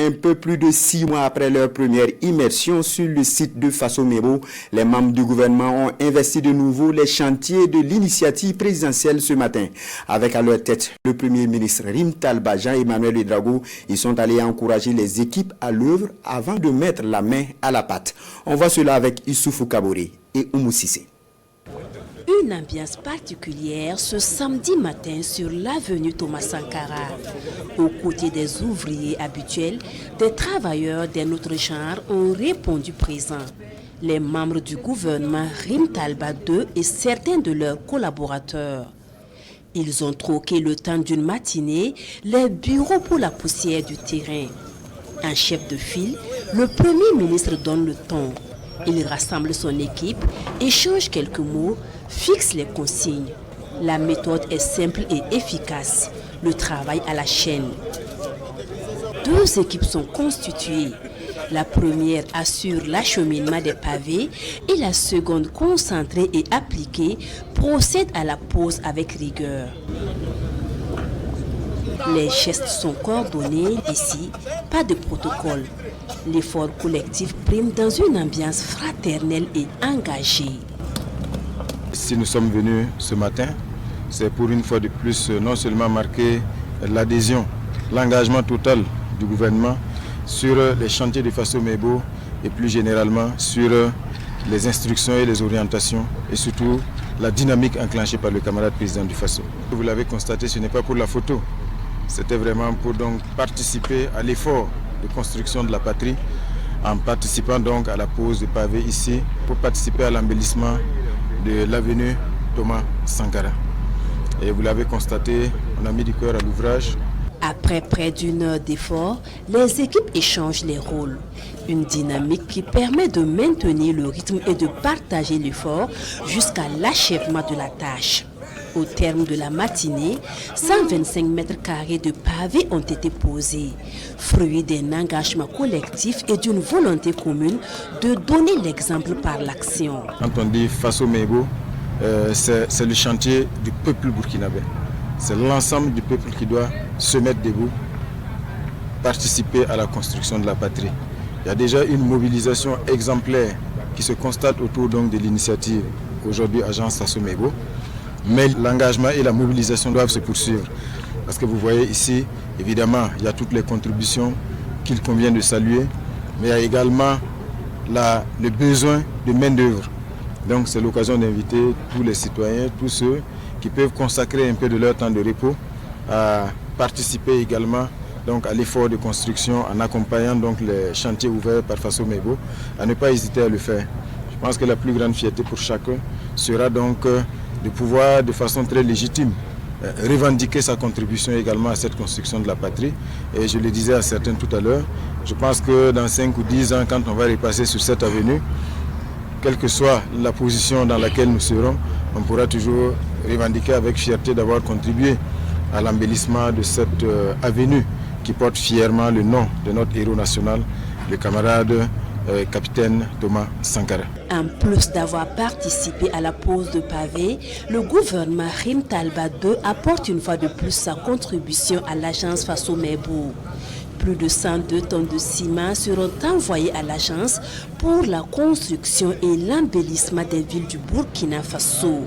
Un peu plus de 6 mois après leur première immersion sur le site de Faso-Mebo, les membres du gouvernement ont investi de nouveau les chantiers de l'initiative présidentielle ce matin. Avec à leur tête le Premier ministre Rim Talba, Jean-Emmanuel Ouédraogo, ils sont allés encourager les équipes à l'œuvre avant de mettre la main à la pâte. On voit cela avec Issoufou Kaboré et Oumou Sissé. Une ambiance particulière ce samedi matin sur l'avenue Thomas Sankara. Aux côtés des ouvriers habituels, des travailleurs d'un autre genre ont répondu présents. Les membres du gouvernement Rim Talba II et certains de leurs collaborateurs. Ils ont troqué le temps d'une matinée les bureaux pour la poussière du terrain. En chef de file, le Premier ministre donne le ton. Il rassemble son équipe, échange quelques mots, fixe les consignes. La méthode est simple et efficace. Le travail à la chaîne. 2 équipes sont constituées. La première assure l'acheminement des pavés et la seconde, concentrée et appliquée, procède à la pose avec rigueur. Les gestes sont coordonnés ici, pas de protocole. L'effort collectif prime dans une ambiance fraternelle et engagée. Si nous sommes venus ce matin, c'est pour une fois de plus non seulement marquer l'adhésion, l'engagement total du gouvernement sur les chantiers de Faso-Mebo et plus généralement sur les instructions et les orientations et surtout la dynamique enclenchée par le camarade président du Faso. Vous l'avez constaté, ce n'est pas pour la photo. C'était vraiment pour donc participer à l'effort de construction de la patrie, en participant donc à la pose de pavés ici, pour participer à l'embellissement de l'avenue Thomas Sankara. Et vous l'avez constaté, on a mis du cœur à l'ouvrage. Après près d'une heure d'effort, les équipes échangent les rôles. Une dynamique qui permet de maintenir le rythme et de partager l'effort jusqu'à l'achèvement de la tâche. Au terme de la matinée, 125 mètres carrés de pavés ont été posés, fruit d'un engagement collectif et d'une volonté commune de donner l'exemple par l'action. Quand on dit Faso-Mebo, c'est le chantier du peuple burkinabé. C'est l'ensemble du peuple qui doit se mettre debout, participer à la construction de la patrie. Il y a déjà une mobilisation exemplaire qui se constate autour donc de l'initiative aujourd'hui Agence Faso-Mebo. Mais l'engagement et la mobilisation doivent se poursuivre. Parce que vous voyez ici, évidemment, il y a toutes les contributions qu'il convient de saluer, mais il y a également le besoin de main-d'œuvre. Donc c'est l'occasion d'inviter tous les citoyens, tous ceux qui peuvent consacrer un peu de leur temps de repos à participer également donc, à l'effort de construction en accompagnant donc, les chantiers ouverts par Faso-Mebo, à ne pas hésiter à le faire. Je pense que la plus grande fierté pour chacun sera donc de pouvoir de façon très légitime revendiquer sa contribution également à cette construction de la patrie. Et je le disais à certains tout à l'heure, je pense que dans 5 ou 10 ans, quand on va repasser sur cette avenue, quelle que soit la position dans laquelle nous serons, on pourra toujours revendiquer avec fierté d'avoir contribué à l'embellissement de cette avenue qui porte fièrement le nom de notre héros national, le camarade capitaine Thomas Sankara. En plus d'avoir participé à la pose de pavés, le gouvernement Rim Talba II apporte une fois de plus sa contribution à l'agence Faso-Mebo. Plus de 102 tonnes de ciment seront envoyées à l'agence pour la construction et l'embellissement des villes du Burkina Faso.